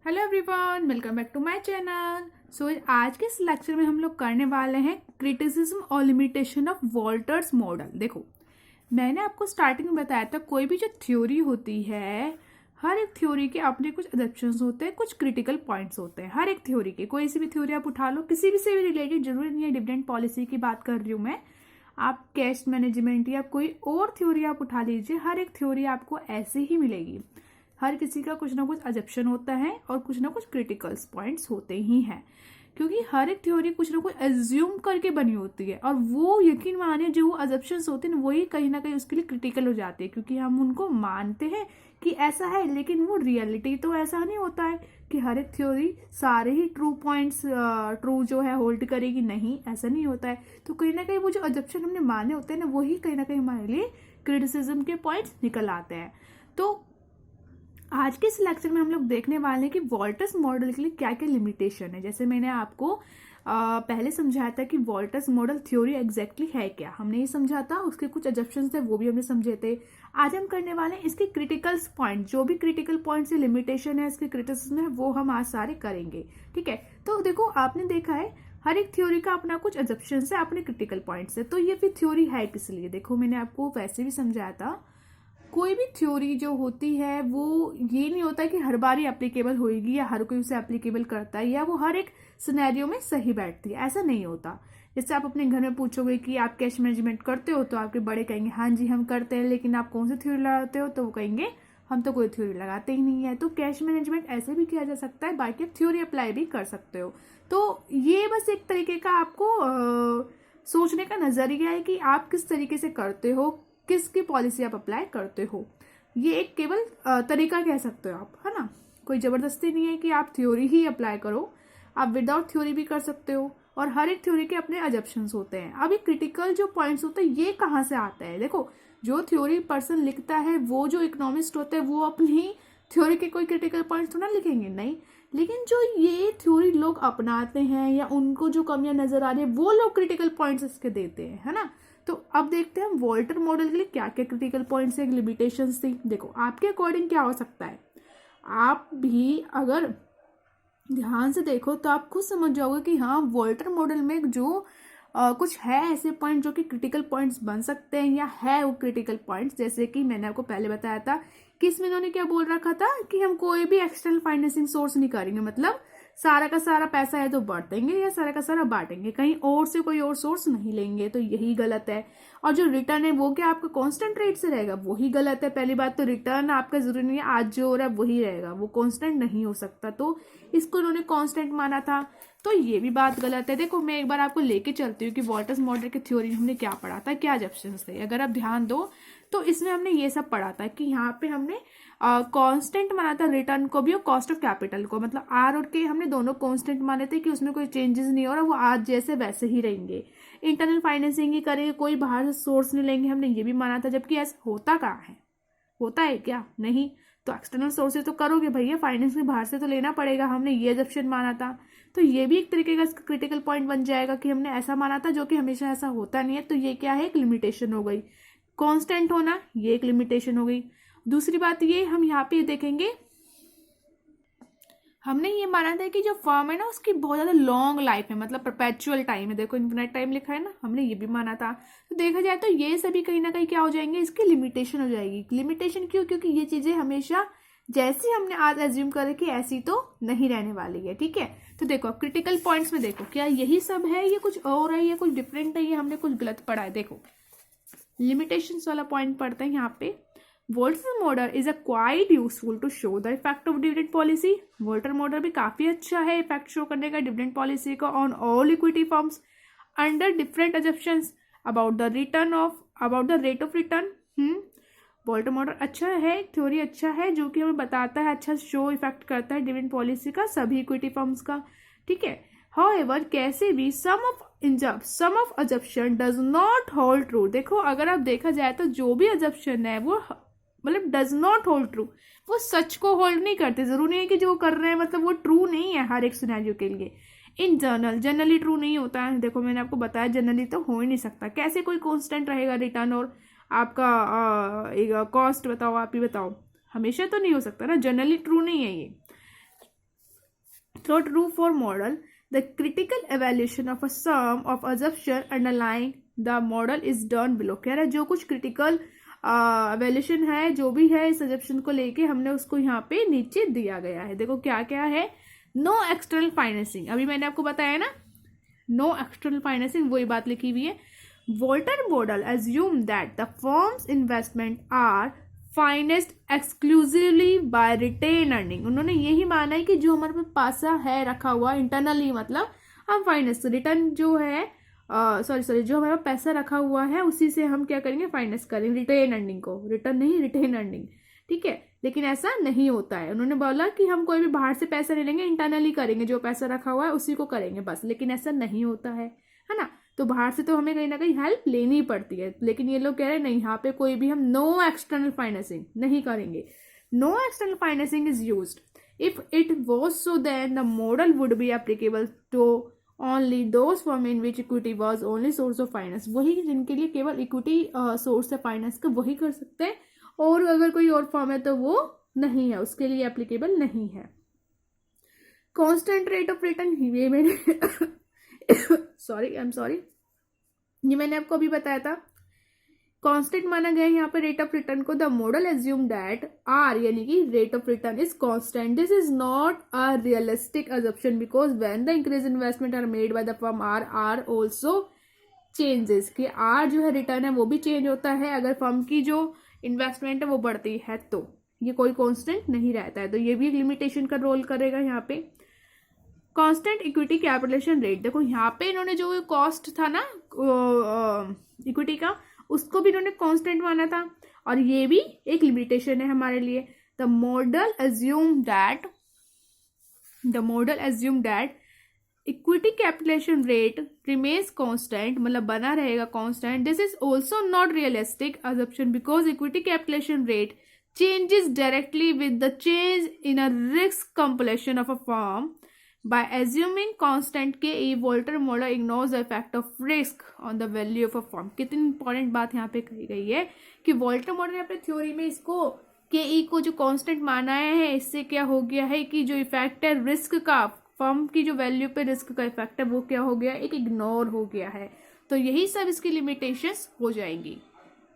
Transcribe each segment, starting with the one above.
Hello everyone, welcome back to my channel. So आज के इस लेक्चर में हम लोग करने वाले हैं क्रिटिसिज्म और लिमिटेशन ऑफ वॉल्टर्स मॉडल। देखो, मैंने आपको स्टार्टिंग में बताया था कोई भी जो थ्योरी होती है, हर एक थ्योरी के अपने कुछ अजम्पशंस होते हैं, कुछ क्रिटिकल पॉइंट्स होते हैं। हर एक थ्योरी के कोई सी भी थ्योरी आप उठा लो, किसी भी से भी रिलेटेड, जरूरी नहीं है डिविडेंड पॉलिसी की बात कर रही हूँ मैं। आप कैश मैनेजमेंट या कोई और थ्योरी आप उठा लीजिए, हर एक थ्योरी आपको ऐसे ही मिलेगी। हर किसी का कुछ ना कुछ अजप्शन होता है और कुछ ना कुछ क्रिटिकल पॉइंट्स होते ही हैं, क्योंकि हर एक थ्योरी कुछ ना कुछ एज्यूम करके बनी होती है और वो यकीन मानिए जो वो अजप्शंस होते हैं वही कहीं ना कहीं उसके लिए क्रिटिकल हो जाते हैं, क्योंकि हम उनको मानते हैं कि ऐसा है, लेकिन वो रियलिटी तो ऐसा नहीं होता है कि हर एक थ्योरी सारे ही ट्रू पॉइंट्स ट्रू जो है होल्ड करेगी। नहीं, ऐसा नहीं होता है। तो कहीं ना कहीं वो जो अजप्शन हमने माने होते हैं ना, वही कहीं ना कहीं हमारे लिए क्रिटिसिज्म के पॉइंट्स निकल आते हैं। तो आज के इस लेक्चर में हम लोग देखने वाले हैं कि वॉल्टर्स मॉडल के लिए क्या क्या लिमिटेशन है। जैसे मैंने आपको पहले समझाया था कि वॉल्टर्स मॉडल थ्योरी एग्जैक्टली है क्या, हमने ये समझा था। उसके कुछ अजप्शंस थे वो भी हमने समझे थे। आज हम करने वाले हैं इसके क्रिटिकल पॉइंट, जो भी क्रिटिकल पॉइंट से लिमिटेशन है, इसके क्रिटिसिज्म है, वो हम आज सारे करेंगे। ठीक है, तो देखो आपने देखा है हर एक थ्योरी का अपना कुछ अजप्शन है, अपने क्रिटिकल पॉइंट्स है। तो ये फिर थ्योरी है किस लिए? देखो, मैंने आपको वैसे भी समझाया था, कोई भी थ्योरी जो होती है वो ये नहीं होता कि हर बार ही एप्लीकेबल होगी या हर कोई उसे एप्लीकेबल करता है या वो हर एक सिनेरियो में सही बैठती है, ऐसा नहीं होता। जैसे आप अपने घर में पूछोगे कि आप कैश मैनेजमेंट करते हो, तो आपके बड़े कहेंगे हाँ जी हम करते हैं, लेकिन आप कौन सी थ्योरी लगाते हो, तो वो कहेंगे हम तो कोई थ्योरी लगाते ही नहीं है। तो कैश मैनेजमेंट ऐसे भी किया जा सकता है, बाकी आप थ्योरी अप्लाई भी कर सकते हो। तो ये बस एक तरीके का आपको सोचने का नजरिया है कि आप किस तरीके से करते हो, किसकी पॉलिसी आप अप्लाई करते हो। ये एक केवल तरीका कह सकते हो आप, है ना। कोई जबरदस्ती नहीं है कि आप थ्योरी ही अप्लाई करो, आप विदाउट थ्योरी भी कर सकते हो। और हर एक थ्योरी के अपने अजप्शंस होते हैं। अब ये क्रिटिकल जो पॉइंट्स होते हैं ये कहाँ से आता है? देखो, जो थ्योरी पर्सन लिखता है, वो जो इकोनॉमिस्ट होते हैं, वो अपनी थ्योरी के कोई क्रिटिकल पॉइंट्स थोड़ा लिखेंगे, नहीं। लेकिन जो ये थ्योरी लोग अपनाते हैं या उनको जो कमियां नजर आ रही है, वो लोग क्रिटिकल पॉइंट्स इसके देते हैं, है ना। तो अब देखते हैं हम वॉल्टर मॉडल के लिए क्या क्या क्रिटिकल पॉइंट्स है, लिमिटेशंस थी। देखो, आपके अकॉर्डिंग क्या हो सकता है, आप भी अगर ध्यान से देखो तो आप खुद समझ जाओगे कि हाँ, वॉल्टर मॉडल में जो कुछ है ऐसे पॉइंट जो कि क्रिटिकल पॉइंट्स बन सकते हैं या है वो क्रिटिकल पॉइंट्स। जैसे कि मैंने आपको पहले बताया था कि इसमें इन्होंने क्या बोल रखा था कि हम कोई भी एक्सटर्नल फाइनेंसिंग सोर्स नहीं करेंगे, मतलब सारा का सारा पैसा है तो बांटेंगे या सारा का सारा बांटेंगे, कहीं और से कोई और सोर्स नहीं लेंगे, तो यही गलत है। और जो रिटर्न है वो क्या आपका कांस्टेंट रेट से रहेगा, वही गलत है। पहली बात तो रिटर्न आपका जरूरी नहीं है आज जो हो रहा है वही रहेगा, वो कांस्टेंट नहीं हो सकता, तो इसको उन्होंने कांस्टेंट माना था, तो ये भी बात गलत है। देखो, मैं एक बार आपको लेके चलती हूँ कि वॉल्टर्स मॉडल की थ्योरी में हमने क्या पढ़ा था, क्या अजम्पशंस थे। अगर आप ध्यान दो तो इसमें हमने ये सब पढ़ा था कि यहाँ पे हमने कांस्टेंट माना था रिटर्न को भी और कॉस्ट ऑफ कैपिटल को, मतलब आर और के हमने दोनों कांस्टेंट माने थे कि उसमें कोई चेंजेस नहीं हो रहा, वो आज जैसे वैसे ही रहेंगे। इंटरनल फाइनेंसिंग ही करेंगे, कोई बाहर से सोर्स नहीं लेंगे, हमने ये भी माना था। जबकि ऐसा होता कहाँ है, होता है क्या? नहीं। तो एक्सटर्नल सोर्सेज तो करोगे भैया, फाइनेंस भी बाहर से तो लेना पड़ेगा, हमने ये एजम्पशन माना था। तो ये भी एक तरीके का क्रिटिकल पॉइंट बन जाएगा कि हमने ऐसा माना था, जो कि हमेशा ऐसा होता नहीं है। तो ये क्या है, एक लिमिटेशन हो गई। कांस्टेंट होना ये एक लिमिटेशन हो गई। दूसरी बात ये हम यहाँ पे देखेंगे, हमने ये माना था कि जो फर्म है ना उसकी बहुत ज्यादा लॉन्ग लाइफ है, मतलब परपेचुअल टाइम है। देखो, इन्फिनिट टाइम लिखा है ना, हमने ये भी माना था। तो देखा जाए तो ये सभी कहीं ना कहीं क्या हो जाएंगे, इसकी लिमिटेशन हो जाएगी। लिमिटेशन क्यों? क्योंकि ये चीजें हमेशा जैसी हमने आज एज्यूम करे कि ऐसी तो नहीं रहने वाली है। ठीक है, तो देखो क्रिटिकल पॉइंट्स में देखो, क्या यही सब है, ये कुछ और है, ये कुछ डिफरेंट है, ये हमने कुछ गलत पढ़ा है। देखो, लिमिटेशंस वाला पॉइंट पढ़ते हैं यहाँ पे। Walter model is a quite useful to show the effect of dividend policy. Walter model भी काफी अच्छा है इफेक्ट शो करने का डिविडेंड पॉलिसी का on all equity firms under different assumptions about the rate of return. Walter model अच्छा है, theory अच्छा है, जो कि हमें बताता है, अच्छा शो इफेक्ट करता है डिविडेंड पॉलिसी का सभी इक्विटी फर्म्स का। ठीक है, However, कैसे भी some of assumption does not hold true। देखो, अगर आप देखा जाए तो जो भी assumption है वो मतलब does not hold true, वो सच को होल्ड नहीं करते। जरूरी नहीं है कि जो कर रहे हैं मतलब वो ट्रू नहीं है हर एक सिनेरियो के लिए। इन जनरली ट्रू नहीं होता है। देखो, मैंने आपको बताया जनरली तो हो ही नहीं सकता। कैसे कोई कांस्टेंट रहेगा रिटर्न और आपका कॉस्ट बताओ, आप ही बताओ, हमेशा तो नहीं हो सकता ना, जनरली ट्रू नहीं है ये। So true for model, the critical evaluation of a sum of assumption underlying the model is done below. कह रहा है जो कुछ critical evaluation है, जो भी है इस assumption को लेके हमने उसको यहाँ पे नीचे दिया गया है. देखो क्या क्या है. नो एक्सटर्नल फाइनेंसिंग, अभी मैंने आपको बताया ना, नो एक्सटर्नल फाइनेंसिंग, वही बात लिखी हुई है. Walter model assume that the firms investment are financed exclusively by retain earning. उन्होंने यही माना है कि जो हमारे पास पैसा है रखा हुआ इंटरनली, मतलब हम फाइनेंस रिटर्न जो है जो हमारा पैसा रखा हुआ है उसी से हम क्या करेंगे, फाइनेंस करेंगे रिटेन अर्निंग को. रिटर्न नहीं, रिटेन अर्निंग. ठीक है, लेकिन ऐसा नहीं होता है. उन्होंने बोला कि हम कोई भी बाहर से पैसा नहीं लेंगे, इंटरनली करेंगे, जो पैसा रखा हुआ है उसी को करेंगे बस. लेकिन ऐसा नहीं होता है ना. तो बाहर से तो हमें कहीं ना कहीं हेल्प लेनी पड़ती है. लेकिन ये लोग कह रहे हैं नहीं, यहाँ पे कोई भी हम नो एक्सटर्नल फाइनेंसिंग नहीं करेंगे. No external financing is used if it was so then the model would be applicable to only those form in which equity was only source of finance. वही जिनके लिए केवल इक्विटी सोर्स है finance का, वही कर सकते हैं. और अगर कोई और फॉर्म है तो वो नहीं है, उसके लिए एप्लीकेबल नहीं है. कांस्टेंट रेट ऑफ रिटर्न, ये मैंने सॉरी ये मैंने आपको अभी बताया था. कांस्टेंट माना गया यहाँ पे रेट ऑफ रिटर्न को. The model assume that R यानी कि rate of return is constant. This is not a realistic assumption because when the increase investment are made by the firm R also changes. कि R जो है return है वो भी change होता है अगर फर्म की जो इन्वेस्टमेंट है वो बढ़ती है, तो ये कोई कांस्टेंट नहीं रहता है. तो ये भी एक लिमिटेशन का रोल करेगा यहाँ पे. कांस्टेंट इक्विटी कैपिटलेशन रेट, देखो यहाँ पे इन्होंने जो कॉस्ट था ना इक्विटी का, उसको भी इन्होंने कांस्टेंट माना था. और ये भी एक लिमिटेशन है हमारे लिए. The model assume that equity capitalisation rate remains constant, मतलब बना रहेगा constant. This is also not realistic assumption because equity capitalisation rate changes directly with the change in a risk composition of a firm. By assuming constant KE, Volter model ignores the effect of risk on the value of a firm. कितनी important बात यहाँ पे कही गई है कि Walter model ने अपने थ्योरी में इसको KE को जो कांस्टेंट माना है, इससे क्या हो गया है कि जो इफेक्ट है रिस्क का, फर्म की जो वैल्यू पे रिस्क का इफेक्ट है वो क्या हो गया, एक इग्नोर हो गया है. तो यही सब इसकी लिमिटेशंस हो जाएंगी.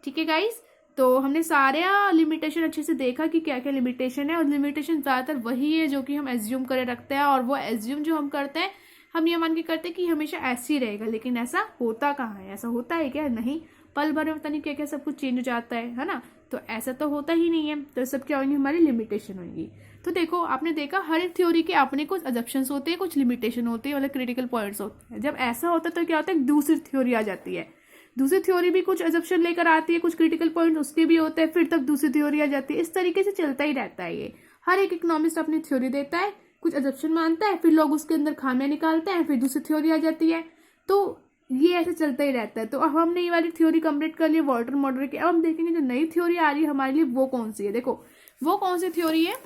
ठीक है गाइस, तो हमने सारे लिमिटेशन अच्छे से देखा कि क्या क्या लिमिटेशन है. और लिमिटेशन ज़्यादातर वही है जो कि हम एज्यूम करे रखते हैं. और वो एज्यूम जो हम करते हैं, हम ये मान के करते हैं कि हमेशा ऐसे ही रहेगा. लेकिन ऐसा होता कहाँ है, ऐसा होता है क्या? नहीं, पल भर में पता नहीं क्या क्या सब कुछ चेंज हो जाता है ना. तो ऐसा तो होता ही नहीं है. तो सब क्या होंगी, हमारी लिमिटेशन होंगी. तो देखो, आपने देखा हर एक थ्योरी के अपने कुछ अजम्पशंस होते हैं, कुछ लिमिटेशन होती है, मतलब क्रिटिकल पॉइंट्स होते हैं. जब ऐसा होता है तो क्या होता है, दूसरी थ्योरी आ जाती है. दूसरी थ्योरी भी कुछ अजम्पशन लेकर आती है, कुछ क्रिटिकल पॉइंट उसके भी होते हैं, फिर तब दूसरी थ्योरी आ जाती है. इस तरीके से चलता ही रहता है. ये हर एक इकोनॉमिस्ट अपनी थ्योरी देता है, कुछ अजम्पशन मानता है, फिर लोग उसके अंदर खामियां निकालते हैं, फिर दूसरी थ्योरी आ जाती है. तो ये ऐसे चलता ही रहता है. तो अब हमने ये वाली थ्योरी कंप्लीट कर ली वॉल्टर मॉडल की. अब हम देखेंगे जो नई थ्योरी आ रही है हमारे लिए वो कौन सी है. देखो वो कौन सी थ्योरी है,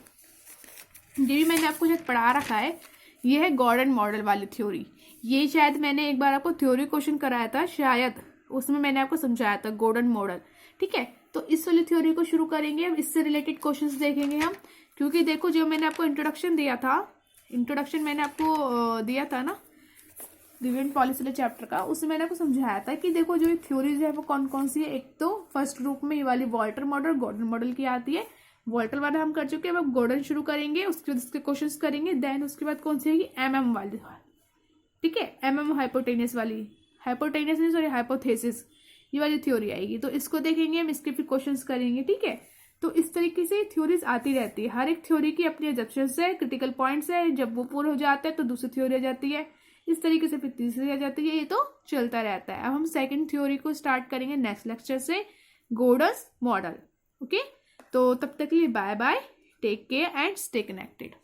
ये भी मैंने आपको शायद पढ़ा रखा है. ये है गॉर्डन मॉडल वाली थ्योरी. ये शायद मैंने एक बार आपको थ्योरी क्वेश्चन कराया था, शायद उसमें मैंने आपको समझाया था गॉर्डन मॉडल. ठीक है, तो इस वाली थ्योरी को शुरू करेंगे. अब इससे रिलेटेड क्वेश्चंस देखेंगे हम, क्योंकि देखो जो मैंने आपको इंट्रोडक्शन दिया था, इंट्रोडक्शन मैंने आपको दिया था ना डिविडेंड पॉलिसी वाले चैप्टर का, उसमें मैंने आपको समझाया था कि देखो जो थ्योरीज है वो कौन कौन सी है. एक तो फर्स्ट ग्रुप में ये वाली वॉल्टर मॉडल, गॉर्डन मॉडल की आती है. वॉल्टर वाला हम कर चुके हैं, अब गॉर्डन शुरू करेंगे, उसके बाद उसके क्वेश्चंस करेंगे. देन उसके बाद कौन सी आएगी, MM वाली. ठीक है, MM हाइपोटेनियस वाली, हाइपोटेनियस नहीं सॉरी हाइपोथेसिस, ये वाली थ्योरी आएगी. तो इसको देखेंगे हम, इसके फिर क्वेश्चंस करेंगे. ठीक है, तो इस तरीके से थ्योरीज आती रहती है. हर एक थ्योरी की अपनी एजम्पशंस है, क्रिटिकल पॉइंट्स है. जब वो पूरे हो जाते हैं तो दूसरी थ्योरी आ जाती है, इस तरीके से फिर तीसरी आ जाती है. ये तो चलता रहता है. अब हम सेकंड थ्योरी को स्टार्ट करेंगे नेक्स्ट लेक्चर से, गॉर्डन मॉडल. ओके, तो तब तक के लिए bye bye, take care and stay connected.